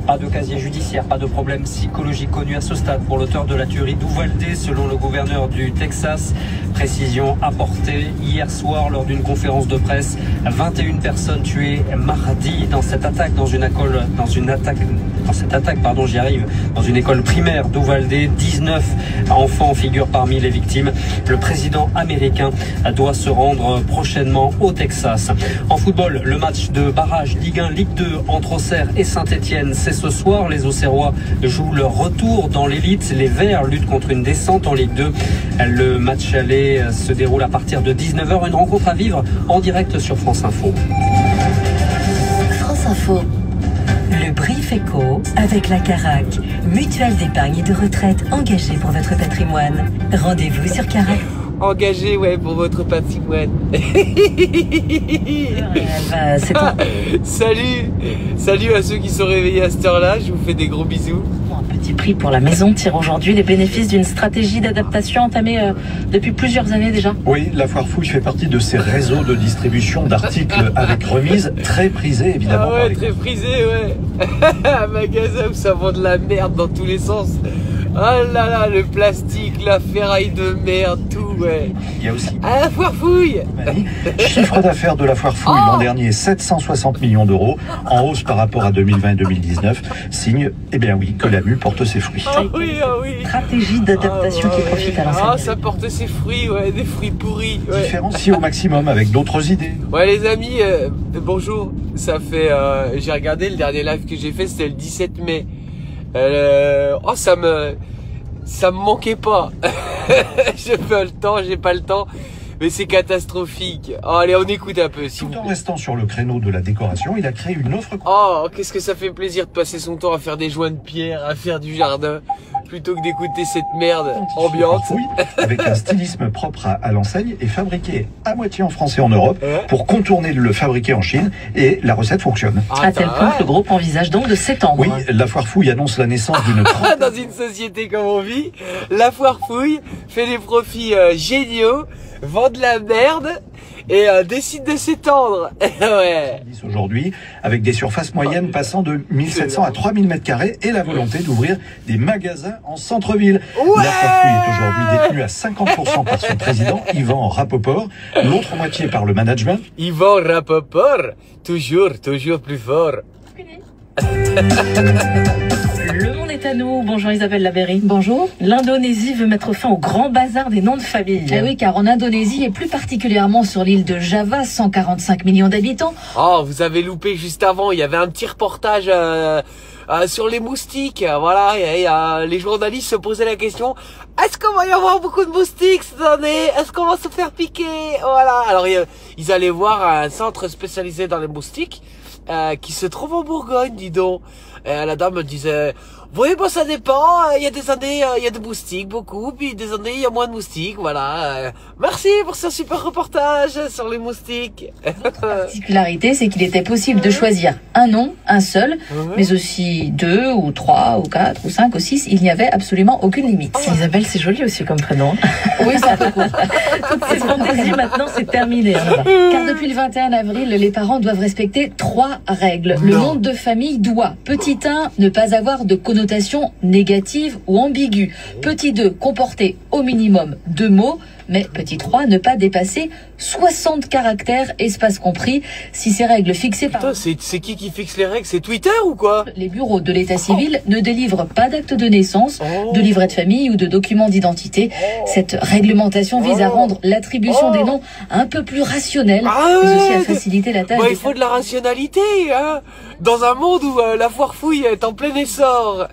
Pas de casier judiciaire, pas de problème psychologique connu à ce stade pour l'auteur de la tuerie d'Uvalde, selon le gouverneur du Texas. Précision apportée hier soir lors d'une conférence de presse. 21 personnes tuées mardi dans cette attaque dans une école primaire d'Uvalde. 19 enfants figurent parmi les victimes. Le président américain doit se rendre prochainement au Texas. En football, le match de barrage Ligue 1, Ligue 2 entre Auxerre et Saint-Etienne, c'est ce soir. Les Auxerrois jouent leur retour dans l'élite. Les Verts luttent contre une descente en Ligue 2. Le match aller se déroule à partir de 19h. Une rencontre à vivre en direct sur France Info. France Info. Le brief éco avec la Carac, mutuelle d'épargne et de retraite engagée pour votre patrimoine. Rendez-vous sur Carac. Engagé, ouais, pour votre patrimoine. Salut à ceux qui sont réveillés à cette heure-là, je vous fais des gros bisous. Un petit prix pour la maison tire aujourd'hui les bénéfices d'une stratégie d'adaptation entamée depuis plusieurs années déjà. Oui, la Foire Fouille fait partie de ces réseaux de distribution d'articles avec remise, très prisés évidemment. Ah ouais, très prisés, ouais. Un magasin où ça vend de la merde dans tous les sens. Oh là là, le plastique, la ferraille de merde, tout, ouais. Il y a aussi... À la Foire Fouille. Chiffre d'affaires de la Foire Fouille l'an dernier, 760 millions d'euros, en hausse par rapport à 2020 et 2019. Signe, eh bien oui, que la mue porte ses fruits. Ah oui, ah oui. Stratégie d'adaptation qui profite à l'enseigne. Ah, ça porte ses fruits, ouais, des fruits pourris. Ouais. Différencier au maximum avec d'autres idées. Ouais, les amis, bonjour. Ça fait, j'ai regardé le dernier live que j'ai fait, c'était le 17 mai. Ça me manquait pas. J'ai pas le temps, j'ai pas le temps. Mais c'est catastrophique. Oh, allez, on écoute un peu. Tout en restant sur le créneau de la décoration, il a créé une offre. Oh, qu'est-ce que ça fait plaisir de passer son temps à faire des joints de pierre, à faire du jardin, plutôt que d'écouter cette merde ambiante. Avec un stylisme propre à l'enseigne et fabriqué à moitié en France et en Europe pour contourner le fabriqué en Chine, et la recette fonctionne. À tel point que le groupe envisage donc de s'étendre. Oui, la Foire Fouille annonce la naissance d'une... Dans une société comme on vit, la Foire Fouille fait des profits géniaux, vend de la merde et décide de s'étendre. Ouais. Aujourd'hui, avec des surfaces moyennes passant de 1700 à 3000 m² et la volonté d'ouvrir des magasins en centre-ville. Ouais. La Foire Fouille est aujourd'hui détenue à 50% par son président, Yvan Rapoport, l'autre moitié par le management. Yvan Rapoport, toujours plus fort. Le monde est à nous. Bonjour Isabelle Labéry. Bonjour. L'Indonésie veut mettre fin au grand bazar des noms de famille. Eh oui, car en Indonésie, et plus particulièrement sur l'île de Java, 145 millions d'habitants. Oh, vous avez loupé juste avant, il y avait un petit reportage sur les moustiques. Voilà, et, les journalistes se posaient la question, est-ce qu'on va y avoir beaucoup de moustiques cette année? Est-ce qu'on va se faire piquer? Voilà, alors ils allaient voir un centre spécialisé dans les moustiques qui se trouve en Bourgogne, dis donc. Et la dame me disait, oui, bon, ça dépend. Il y a des années, il y a des moustiques, beaucoup. Puis des années, il y a moins de moustiques. Voilà. Merci pour ce super reportage sur les moustiques. La particularité, c'est qu'il était possible de choisir un nom, un seul, mais aussi 2 ou 3 ou 4 ou 5 ou 6. Il n'y avait absolument aucune limite. Isabelle, c'est joli aussi comme prénom. Oui, c'est un peu court. Toutes ces fantaisies, maintenant, c'est terminé. Car depuis le 21 avril, les parents doivent respecter 3 règles. Le nom de famille doit, petit 1, ne pas avoir de connotation négative ou ambiguë. Petit 2, comporter au minimum 2 mots. Mais petit 3, ne pas dépasser 60 caractères, espace compris, si ces règles fixées par... Putain, c'est qui fixe les règles? C'est Twitter ou quoi? Les bureaux de l'état civil ne délivrent pas d'acte de naissance, de livret de famille ou de documents d'identité. Cette réglementation vise à rendre l'attribution des noms un peu plus rationnelle, mais aussi à faciliter la tâche. Il faut de la rationalité, hein, dans un monde où la Foire Fouille est en plein essor.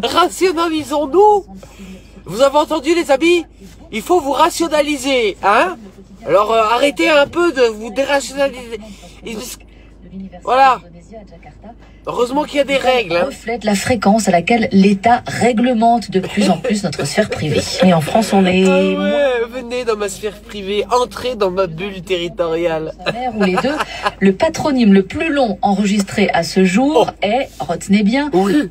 Rationalisons-nous. Vous avez entendu, les amis? Il faut vous rationaliser, hein? Alors arrêtez un peu de vous dérationaliser. Voilà. Heureusement qu'il y a des règles. Hein. Reflète la fréquence à laquelle l'État réglemente de plus en plus notre sphère privée. Et en France, on est... venez dans ma sphère privée, entrez dans ma bulle territoriale. Sa mère ou les deux. Le patronyme le plus long enregistré à ce jour est, retenez bien,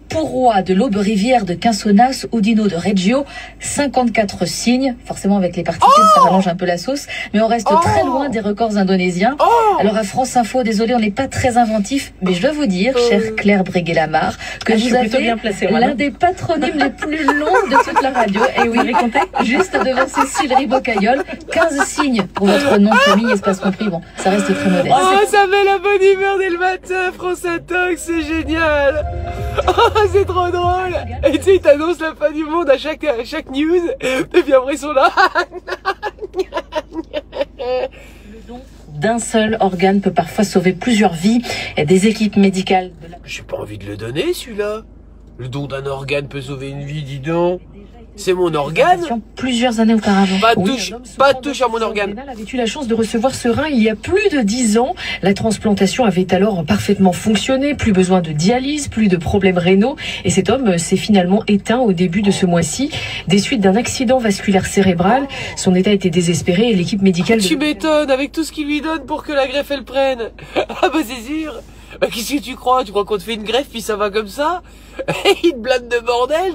Pourroi de l'Aube-Rivière de Quinsonas, Udino de Reggio, 54 signes, forcément avec les particules ça rallonge un peu la sauce, mais on reste très loin des records indonésiens. Alors à France Info, désolé, on n'est pas très inventif, mais je dois vous dire, chère Claire Breguet-Lamar, que vous avez l'un des patronymes les plus longs de toute la radio. Et oui, juste devant Cécile Ribocaillol, 15 signes pour votre nom de famille, espace compris. Bon, ça reste très modeste. Oh, ça met la bonne humeur dès le matin, France Intox, c'est génial. Oh, c'est trop drôle. Et tu sais, ils t'annoncent la fin du monde à chaque news, et puis après ils sont là. Le don d'un seul organe peut parfois sauver plusieurs vies et des équipes médicales. J'ai pas envie de le donner, celui-là. Le don d'un organe peut sauver une vie, dis donc. C'est mon organe. Plusieurs années auparavant. Pas de touche à mon organe. Avait eu la chance de recevoir ce rein il y a plus de 10 ans. La transplantation avait alors parfaitement fonctionné. Plus besoin de dialyse, plus de problèmes rénaux. Et cet homme s'est finalement éteint au début de ce mois-ci des suites d'un accident vasculaire cérébral. Son état était désespéré et l'équipe médicale... Tu m'étonnes avec tout ce qu'il lui donne pour que la greffe elle prenne. Ah bah c'est sûr. Bah qu'est-ce que tu crois qu'on te fait une greffe puis ça va comme ça? Il te blâme de bordel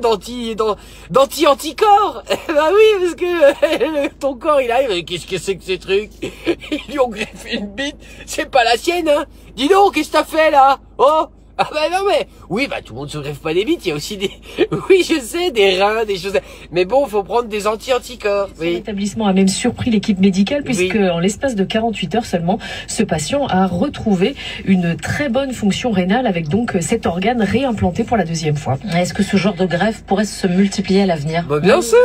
d'anti-anticorps. Bah oui, parce que ton corps il arrive, mais qu'est-ce que c'est que ces trucs? Ils lui ont greffé une bite, c'est pas la sienne, hein. Dis donc, qu'est-ce que t'as fait là? Oh, ah bah non mais, oui bah tout le monde se greffe pas des bites, il y a aussi des, oui je sais, des reins, des choses, mais bon, faut prendre des anti-anticorps. Oui. L'établissement a même surpris l'équipe médicale puisque en l'espace de 48 heures seulement, ce patient a retrouvé une très bonne fonction rénale avec donc cet organe réimplanté pour la deuxième fois. Est-ce que ce genre de greffe pourrait se multiplier à l'avenir? Bah bien sûr.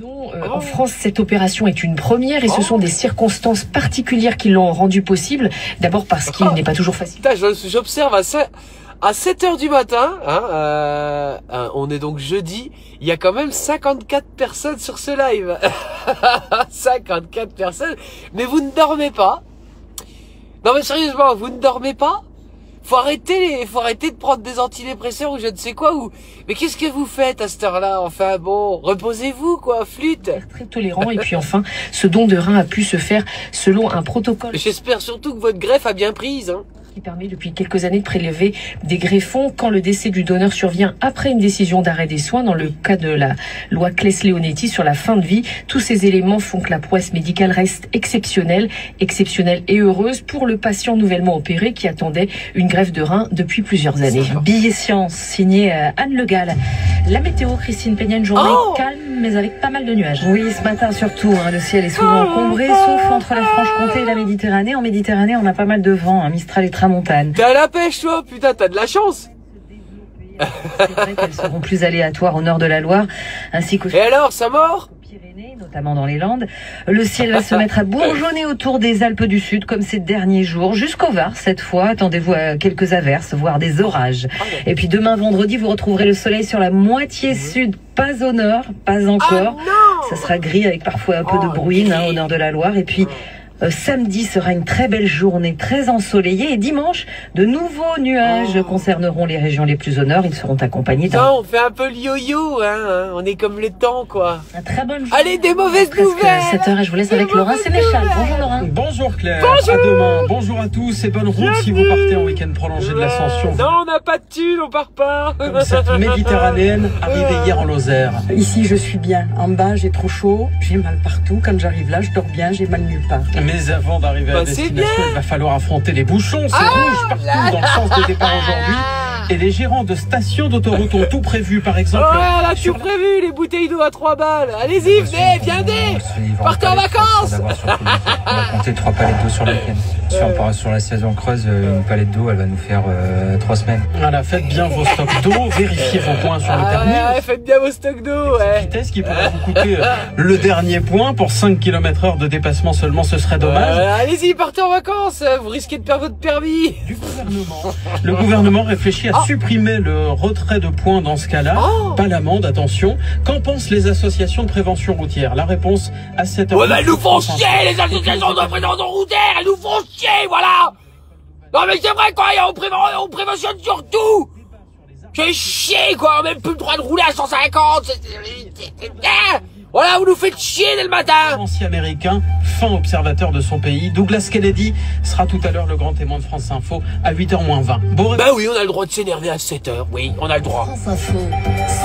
Non, en France, cette opération est une première et ce sont des circonstances particulières qui l'ont rendu possible. D'abord parce qu'il n'est pas toujours facile. J'observe à 7 heures du matin, on est donc jeudi, il y a quand même 54 personnes sur ce live. 54 personnes. Mais vous ne dormez pas. Non mais sérieusement, vous ne dormez pas? Faut arrêter de prendre des antidépresseurs ou je ne sais quoi ou. Mais qu'est-ce que vous faites à cette heure-là? Enfin bon, reposez-vous quoi, flûte. Très tolérant et puis enfin, ce don de rein a pu se faire selon un protocole. J'espère surtout que votre greffe a bien prise, hein. Qui permet depuis quelques années de prélever des greffons quand le décès du donneur survient après une décision d'arrêt des soins dans le cas de la loi Claes-Leonetti sur la fin de vie. Tous ces éléments font que la prouesse médicale reste exceptionnelle et heureuse pour le patient nouvellement opéré qui attendait une greffe de rein depuis plusieurs années. Billet science signé Anne Le Gall. La météo, Christine Peña, une journée calme mais avec pas mal de nuages. Oui, ce matin surtout, le ciel est souvent encombré sauf entre la Franche-Comté et la Méditerranée. En Méditerranée, on a pas mal de vent, Mistral et Tramontane. T'es à la pêche toi, putain, t'as de la chance. C'est vrai qu'elles seront plus aléatoires au nord de la Loire, ainsi qu'au... Et alors, ça mord? Pyrénées, notamment dans les Landes. Le ciel va se mettre à bourgeonner autour des Alpes du Sud, comme ces derniers jours, jusqu'au Var cette fois. Attendez-vous à quelques averses, voire des orages. Et puis demain, vendredi, vous retrouverez le soleil sur la moitié sud, pas au nord, pas encore. Ça sera gris avec parfois un peu de bruine au nord de la Loire. Et puis... samedi sera une très belle journée, très ensoleillée. Et dimanche, de nouveaux nuages concerneront les régions les plus au nord. Ils seront accompagnés d'un... Non, on fait un peu le yo-yo, hein. On est comme le temps, quoi. Un très bonne journée. Allez, des mauvaises nouvelles. 7h et je vous laisse avec Laurent Sénéchal. Bonjour Laurent. Bonjour Claire. Bonjour. À demain. Bonjour à tous et bonne route si vous partez en week-end prolongé de l'Ascension. Non, on n'a pas de thunes, on part pas. Comme cette méditerranéenne arrivée hier en Lozère. Ici, je suis bien. En bas, j'ai trop chaud. J'ai mal partout. Quand j'arrive là, je dors bien. J'ai mal nulle part. Mais avant d'arriver à la destination, il va falloir affronter les bouchons. C'est rouge partout dans le sens de départ aujourd'hui. Et les gérants de stations d'autoroute ont tout prévu, par exemple. Oh là, tout prévu, les bouteilles d'eau à 3 balles. Allez-y, venez, viendez. Partez en vacances. On va compter 3 palettes d'eau sur le week-end. Sur la saison creuse, une palette d'eau, elle va nous faire 3 semaines. Voilà, faites bien vos stocks d'eau, vérifiez vos points sur le permis. Ouais, faites bien vos stocks d'eau, ouais. Vitesse qui pourrait vous coûter le dernier point pour 5 km/h de dépassement seulement, ce serait dommage. Allez-y, partez en vacances, vous risquez de perdre votre permis. Le gouvernement réfléchit à supprimer le retrait de points dans ce cas-là, pas l'amende, attention. Qu'en pensent les associations de prévention routière? La réponse à cette heure. Ouais, mais elles nous font chier, les associations de prévention routière, elles nous font chier, voilà. Non mais c'est vrai quoi, on préventionne sur tout. J'ai chier quoi, on n'a même plus le droit de rouler à 150. Voilà, vous nous faites chier dès le matin. Ancien américain, fin observateur de son pays, Douglas Kennedy sera tout à l'heure le grand témoin de France Info à 8h moins 20. Bon, bah oui, on a le droit de s'énerver à 7h, oui, on a le droit. France Info,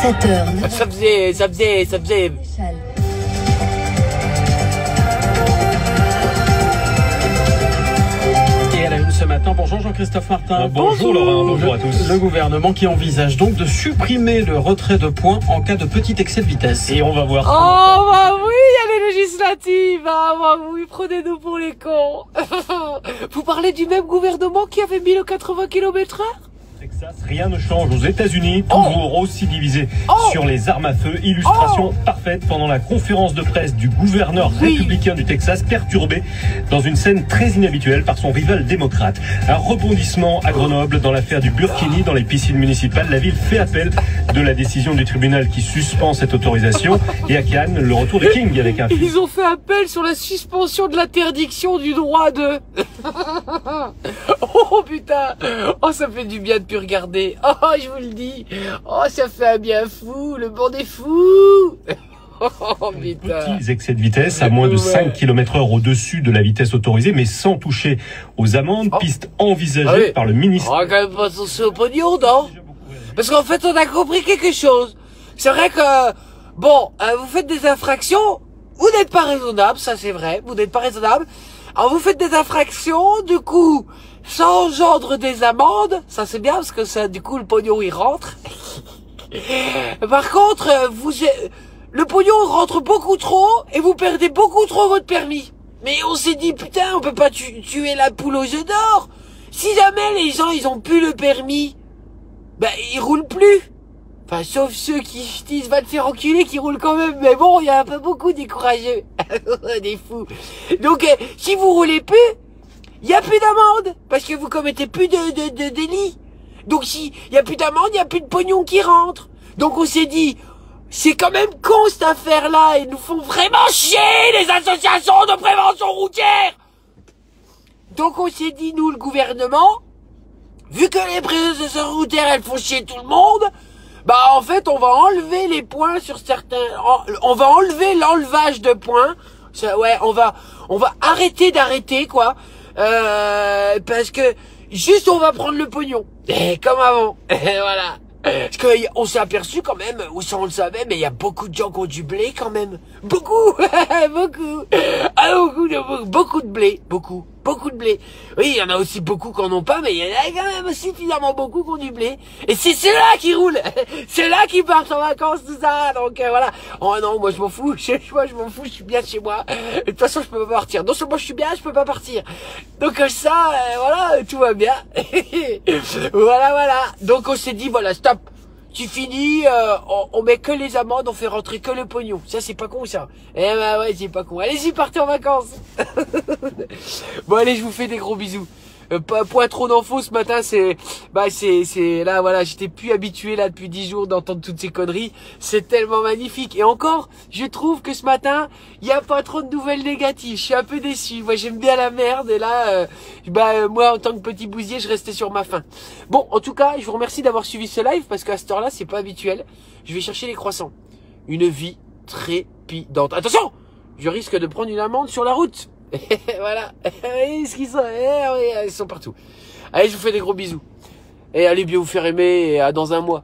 7h. Ça faisait... Ce matin, bonjour Jean-Christophe Martin. Bonjour Laurent, bonjour à tous. Le gouvernement qui envisage donc de supprimer le retrait de points en cas de petit excès de vitesse. Et on va voir. Oh bah oui, il y a les législatives. Ah bah oui, prenez-nous pour les cons. Vous parlez du même gouvernement qui avait mis le 80 km/h? Texas, rien ne change aux États-Unis, toujours aussi divisé sur les armes à feu. Illustration parfaite pendant la conférence de presse du gouverneur républicain du Texas, perturbé dans une scène très inhabituelle par son rival démocrate. Un rebondissement à Grenoble dans l'affaire du Burkini dans les piscines municipales. La ville fait appel de la décision du tribunal qui suspend cette autorisation. Et à Cannes, le retour de King avec un... Ils ont fait appel sur la suspension de l'interdiction du droit de... Oh putain. Oh, ça fait du bien de plus regarder. Oh, je vous le dis. Oh, ça fait un bien fou. Le monde est fou. Oh putain. Petits excès de vitesse à moins de 5 km/h au-dessus de la vitesse autorisée, mais sans toucher aux amendes. Piste envisagée par le ministre. On va quand même pas attention au pognon, non? Parce qu'en fait, on a compris quelque chose. C'est vrai que, bon, vous faites des infractions, vous n'êtes pas raisonnable, ça c'est vrai, vous n'êtes pas raisonnable. Alors vous faites des infractions, du coup, ça engendre des amendes, ça c'est bien parce que ça, du coup, le pognon il rentre. Par contre, le pognon rentre beaucoup trop et vous perdez beaucoup trop votre permis. Mais on s'est dit, putain, on peut pas tuer la poule aux œufs d'or. Si jamais les gens, ils ont plus le permis, ben, ils roulent plus. Enfin, sauf ceux qui se disent va te faire enculer, qui roulent quand même. Mais bon, il y a un peu beaucoup des courageux. Des fous. Donc, si vous roulez plus, il y a plus d'amende. Parce que vous commettez plus de délits. Donc, si il y a plus d'amende, il y a plus de pognon qui rentre. Donc, on s'est dit, c'est quand même con cette affaire-là. Ils nous font vraiment chier, les associations de prévention routière. Donc, on s'est dit, nous, le gouvernement, vu que les préventions routières, elles font chier tout le monde, bah en fait on va enlever les points sur certains, on va enlever l'enlevage de points. Ouais, on va arrêter d'arrêter quoi, parce que juste on va prendre le pognon, comme avant. Voilà. Parce qu'on s'est aperçu quand même, ou ça on le savait, mais il y a beaucoup de gens qui ont du blé quand même. Beaucoup. Beaucoup. Ah, beaucoup de blé. Beaucoup de blé. Oui, il y en a aussi beaucoup qui en ont pas, mais il y en a quand même suffisamment beaucoup qui ont du blé. Et c'est ceux-là qui roulent. C'est là qui partent en vacances, tout ça. Donc voilà. Oh non, moi je m'en fous. Moi je m'en fous, je suis bien chez moi. De toute façon, je peux pas partir. Non seulement je suis bien, je peux pas partir. Donc ça, voilà, tout va bien. Voilà. Donc on s'est dit, voilà, stop. Tu finis, on met que les amendes, on fait rentrer que le pognon. Ça, c'est pas con, ça. Eh ben ouais, c'est pas con. Allez-y, partez en vacances. Bon, allez, je vous fais des gros bisous. Point trop d'infos ce matin, c'est là, voilà, j'étais plus habitué là depuis 10 jours d'entendre toutes ces conneries. C'est tellement magnifique. Et encore, je trouve que ce matin, il y a pas trop de nouvelles négatives. Je suis un peu déçu. Moi, j'aime bien la merde. Et là, moi, en tant que petit bousier, je restais sur ma faim. Bon, en tout cas, je vous remercie d'avoir suivi ce live parce qu'à cette heure-là, c'est pas habituel. Je vais chercher les croissants. Une vie trépidante. Attention, je risque de prendre une amende sur la route. Voilà. Ils sont partout. Allez, je vous fais des gros bisous. Et allez bien vous faire aimer et à dans un mois.